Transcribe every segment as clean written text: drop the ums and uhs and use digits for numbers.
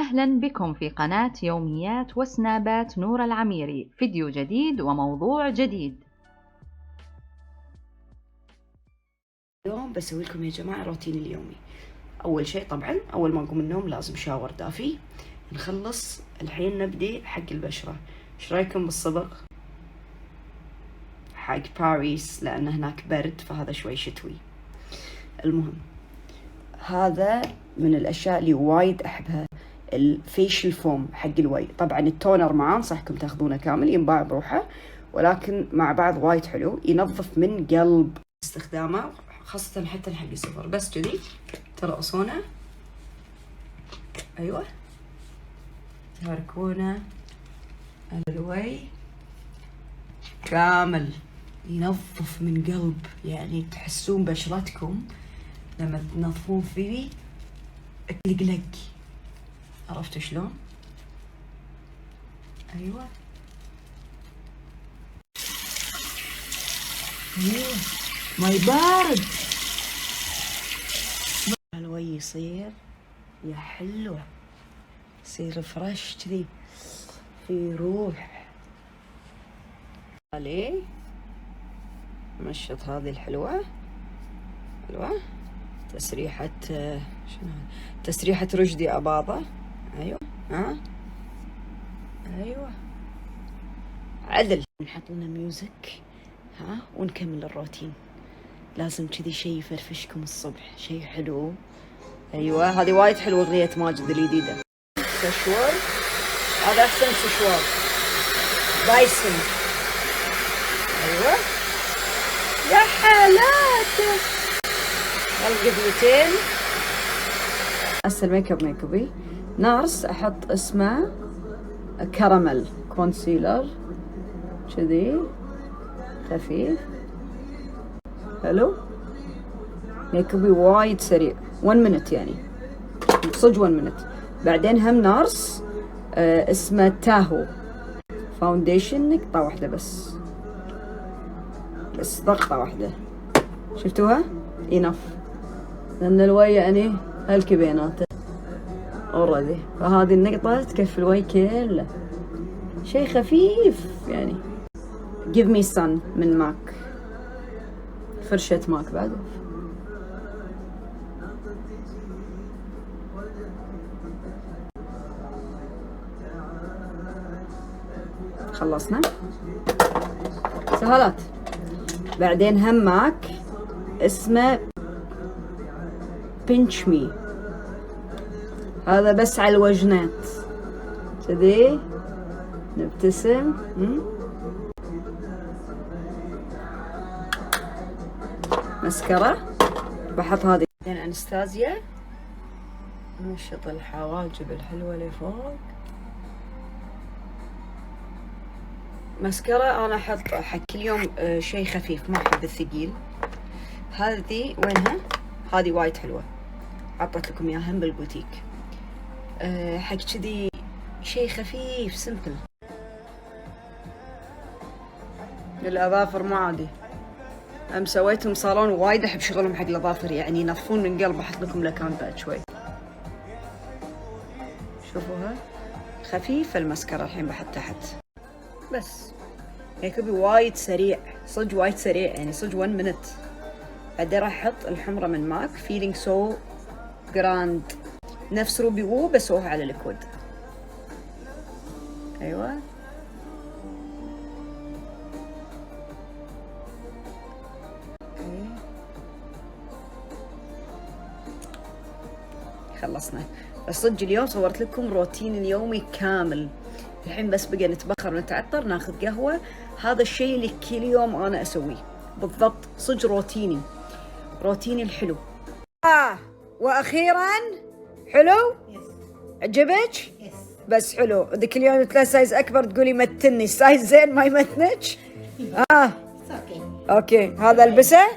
أهلا بكم في قناة يوميات وسنابات نور العميري، فيديو جديد وموضوع جديد. اليوم بسوي لكم يا جماعة روتين اليومي. أول شيء طبعا أول ما نقوم من النوم لازم شاور دافي. نخلص الحين نبدي حق البشرة. إيش رأيكم بالصبغ حق باريس لأن هناك برد فهذا شوي شتوي. المهم هذا من الأشياء اللي وايد أحبها، الفيشل فوم حق الوجه. طبعا التونر ما أنصحكم تاخذونه كامل ينباع بروحه، ولكن مع بعض وايد حلو ينظف من قلب استخدامه، خاصة حتى حق السفر. بس كذي ترقصونه، أيوة تاركونه على الوجه كامل، ينظف من قلب. يعني تحسون بشرتكم لما تنظفون فيه تلقلق. عرفتوا شلون؟ أيوة ماي بارد. الوجه يصير يا حلوة، يصير فريش كذي في روح. عليه مشط هذه الحلوة حلوة، تسريحة شنو تسريحة رشدي أباضة. أيوة أيوة عدل. نحط لنا ميوزك ونكمل الروتين. لازم كذي شيء يفرفشكم الصبح، شيء حلو. أيوة هذه وايد حلوة أغنية ماجد الجديدة. سشوار هذا أحسن سشوار بايسن. أيوة يا حالاته. القبلتين هسه الميك اب ميكابي نارس أحط اسمه كراميل كونسيلر كذي خفيف حلو. ميكابي وايد سريع 1 minute، يعني صج 1 minute. بعدين هم نارس اسمه تاهو فاونديشن، نقطة واحدة بس ضغطة واحدة. شفتوها؟ إنف لأن الوجه يعني هالكبينات اوريدي، فهذه النقطة تكفي الوجه كله. شيء خفيف يعني. Give me sun من ماك، فرشة ماك بعد. خلصنا سهالات. بعدين هم ماك اسمه بينش مي، هذا بس على الوجنات كذي نبتسم. مسكرة بحط هذه. بعدين انستازيا نشط الحواجب الحلوة اللي فوق. مسكرة انا احط حق كل يوم شيء خفيف، ما احب الثقيل. هذه وينها؟ هذه وايد حلوة، عطيت لكم اياها بالبوتيك. حق كذي شيء خفيف سمبل. الاظافر ما عادي، أم سويتهم صالون وايد احب شغلهم حق الاظافر، يعني ينظفون من قلب. احط لكم لكان بعد شوي. شوفوها خفيفة المسكرة الحين بحط تحت بس. ميكابي وايد سريع صج، وايد سريع يعني صج 1 minute. بعدين راح احط الحمرة من ماك فيلينج سو جراند، نفس روبي وو بسويها على الكود. ايوه خلصنا. الصدق اليوم صورت لكم روتين اليومي كامل. الحين بس بقى نتبخر ونتعطر ناخذ قهوة. هذا الشيء اللي كل يوم انا اسويه بالضبط، صدق روتيني الحلو. واخيرا حلو. عجبك؟ بس حلو. ذيك اليوم قلت له سايز اكبر تقولي متني، سايز زين ما يمتنك. اوكي هذا البسه.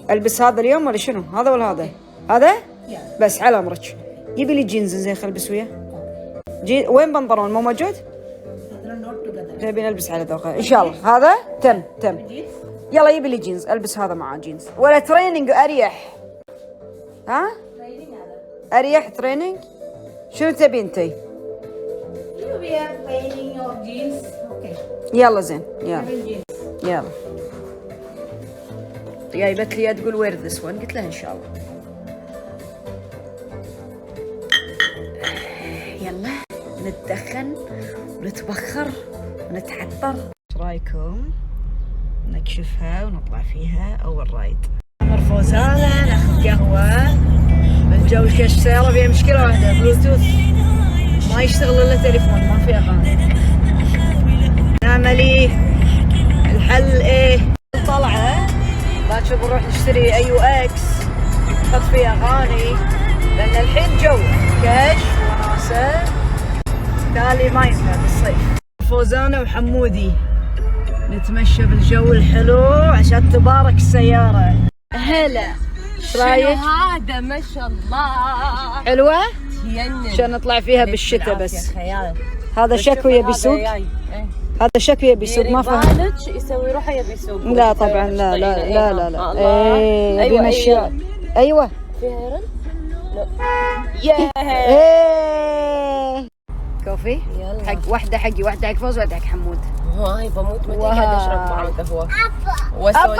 البس هذا اليوم ولا شنو؟ هذا ولا هذا؟ هذا بس على امرك. جيبي لي جينز زين خل البس وياه. وين بنطلون مو موجود؟ تبي نلبس على ذوقه ان شاء الله. هذا تم يلا جيبي لي جينز البس هذا مع جينز ولا تريننج اريح. اريح تريننج شنو تبي انتي؟ We are playing your jeans. Okay. يلا زين يلا Seven jeans. يلا. جايبت لي تقول وير ذس ون، قلت لها ان شاء الله. يلا نتدخن ونتبخر ونتعطر. ايش رايكم نكشفها ونطلع فيها اول رايد؟ مرفوزانة ناخذ قهوة. الجو كالسيارة فيها مشكلة واحدة، بلوتوث ما يشتغل الا تليفون، ما في اغاني. نعملي الحل ايه؟ طلعة باكر بنروح نشتري ايو اكس نحط فيه اغاني، لان الحين جو كاش وناسة تالي ما ينفع بالصيف. فوزانة وحمودي نتمشى بالجو الحلو عشان تبارك السيارة. هلا ايش رايك؟ هذا ما شاء الله حلوة؟ ينن. عشان نطلع فيها بالشتاء بس. خيال. هذا شكو يبي يسوق، هذا شكو يبي يسوق ما فهم. بالك يسوي روحه يبي يسوق. لا طبعا لا لا لا لا لا. ايه أيوة، يمشي. ايوه فيها هيرن؟ ايه كوفي يلا. حق واحدة حقي، واحدة حق فوز، واحدة حق حمود. هاي بموت متى واو. قاعد اشرب معاه قهوه واسولف.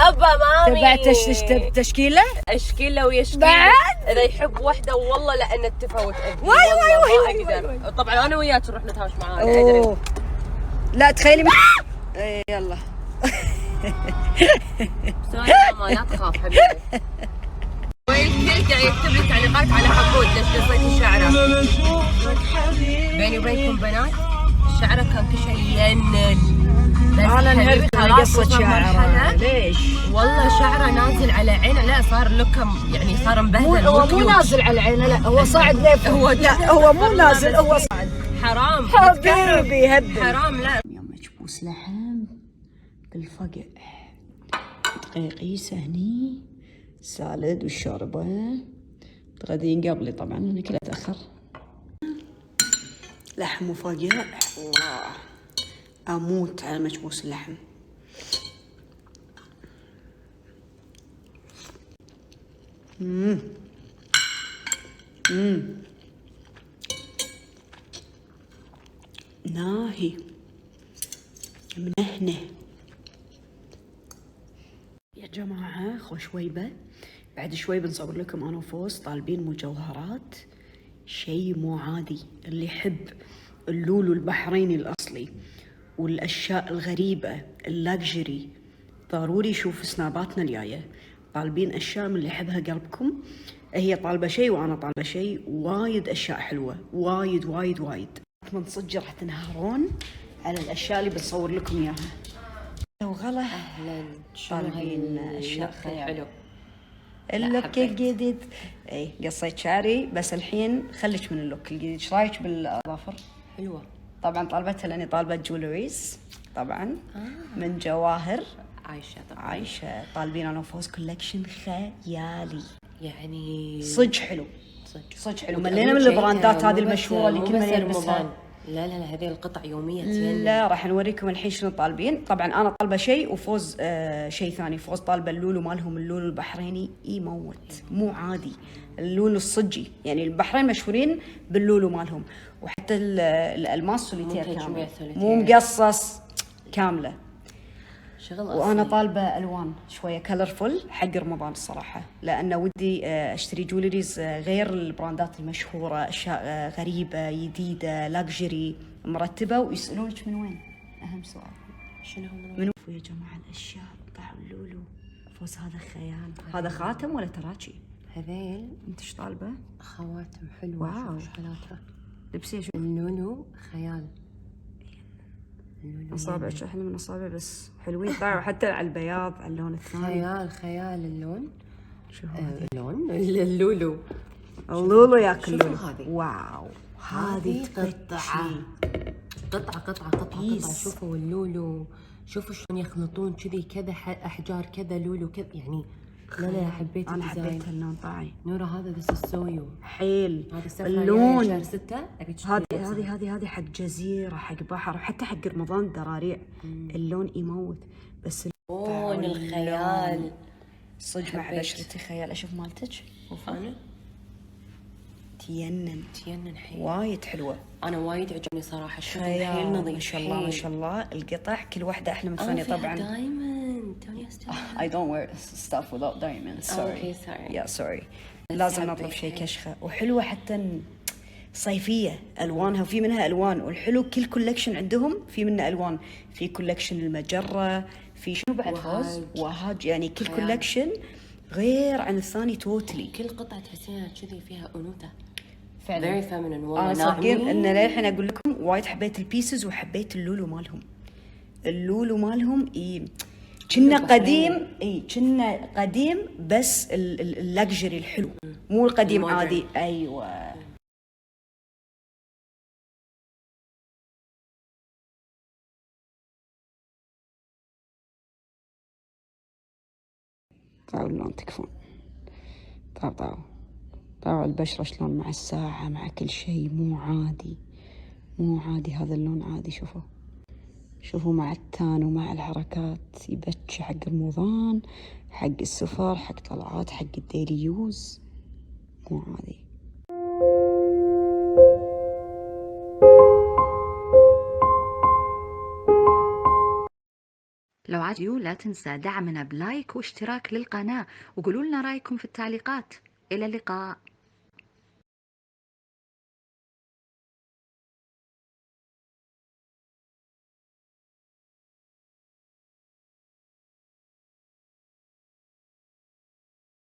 ابا مامي تبع تشكيلة اشكيله ويشكيله بعد؟ اذا يحب واحده والله لا نتفق وتأذي. واي واي والله واي ما اقدر. طبعا انا وياك نروح نتهاوش معاه. أنا أدري. اوه لا تخيلي ايه يلا. سوري ماما لا تخاف حبيبي. والكل قاعد يكتب لي تعليقات على حمود ليش قصيتي شعره. بيني وبينكم بنات شعره كان كل شيء ينن. انا انهرت من قصة شعره. ليش؟ والله شعره نازل على عينه. لا صار لوكه يعني صار مبهدل. هو مو نازل على عينه، لا هو صاعد ليه. لا هو مو نازل، هو صاعد. حرام حبيبي هبل. حرام. لا يوم مكبوس لحم بالفقع، دقيقيس هني، سالد والشوربة. تغدين قبلي طبعا، انا كله اتاخر. لحم وفقع، الله اموت على مكبوس اللحم. ناهي منهنه يا جماعة. خوش ويبة، بعد شوي بنصور لكم أنا وفوز طالبين مجوهرات، شيء مو عادي. اللي يحب اللولو البحريني الأصلي والأشياء الغريبة اللاكجري ضروري يشوف سناباتنا الجاية. طالبين أشياء من اللي يحبها قلبكم. هي طالبة شيء وأنا طالبة شيء، وايد أشياء حلوة، وايد وايد وايد. من صدق راح تنهارون على الأشياء اللي بنصور لكم إياها. وغلا اهلا. طالبين أشياء خيال حلو. اللوك الجديد. اي قصيت شعري بس الحين خليك من اللوك الجديد. ايش رايك بالاظافر؟ حلوه. طبعا طالبتها لاني طالبه جولريز طبعا من جواهر عايشه طبعا. عايشه. طالبين انا وفوز كولكشن خيالي، يعني صدق حلو صدق صدق حلو. ملينا من البراندات هذه المشهوره اللي كل من يلبسها. لا لا لا هذه القطع يوميه. لا راح نوريكم الحين شنو طالبين. طبعا انا طالبه شيء وفوز شيء ثاني. فوز طالبه اللولو مالهم، اللولو البحريني يموت مو عادي. اللولو الصجي، يعني البحرين مشهورين باللولو مالهم. وحتى الالماس سوليتير كامل مو مقصص، كامله شغل وانا طالبه الوان شويه كلرفول حق رمضان الصراحه، لانه ودي اشتري جولريز غير البراندات المشهوره، اشياء غريبه جديده لاكجري مرتبه. ويسالونك من وين؟ اهم سؤال شنو من يا جماعه الاشياء طلعوا اللولو. فوز هذا خيال. هذا خاتم ولا تراكي؟ هذيل انت ايش طالبه؟ خواتم حلوه. واو. شوف حالاتها. لبسي شو اللولو خيال. اصابعك احلى من اصابع بس حلوين. طلعوا حتى على البياض على اللون الثاني. خيال خيال اللون. شوف هذه اللون اللولو. اللولو ياكل شوفوا لولو. هذه. واو هذه قطعة قطعة. شوفوا اللولو، شوفوا شلون يخلطون كذي كذا احجار كذا لولو كذا يعني. لا حبيت انا الديزاين. حبيت اللون طاعي. نورا هذا ذس السويو حيل هذا اللون. شهر 6 هذه حق جزيرة، حق بحر، حتى حق رمضان دراريع. اللون يموت بس لون الخيال صدق. مع بشرتي خيال. اشوف مالتك انا تينن حيل. وايد حلوة. انا وايد عجبني صراحة، شغل خيال حيل نظيف. ما شاء الله ما شاء الله. القطع كل واحدة أحلى من الثانية طبعا. دايموند توني I don't wear stuff without diamonds. Sorry. Okay, sorry. Yeah, sorry. لازم نطلب شيء كشخة وحلوة حتى صيفية ألوانها، وفي منها ألوان. والحلو كل كولكشن عندهم في منها ألوان. في كولكشن المجرة، في شنو بعد فوز وهاج، يعني كل كولكشن غير عن الثاني توتلي. كل قطعة تحسينها كذي فيها أنوثة فعلا. very feminine والله. صدقين إن للحين أقول لكم وايد حبيت البيسز وحبيت اللولو مالهم. اللولو مالهم كنا قديم، كنا قديم بس اللكجري الحلو، مو القديم عادي. ايوه. طاو اللون تكفون. طاو البشرة شلون مع الساعة مع كل شيء. مو عادي مو عادي، هذا اللون عادي. شوفوا مع التان ومع الحركات يبكي حق رمضان، حق السفر، حق طلعات، حق الديلي يوز. مو عادي. لو عجبوا لا تنسى دعمنا بلايك واشتراك للقناة، وقولوا لنا رأيكم في التعليقات. إلى اللقاء.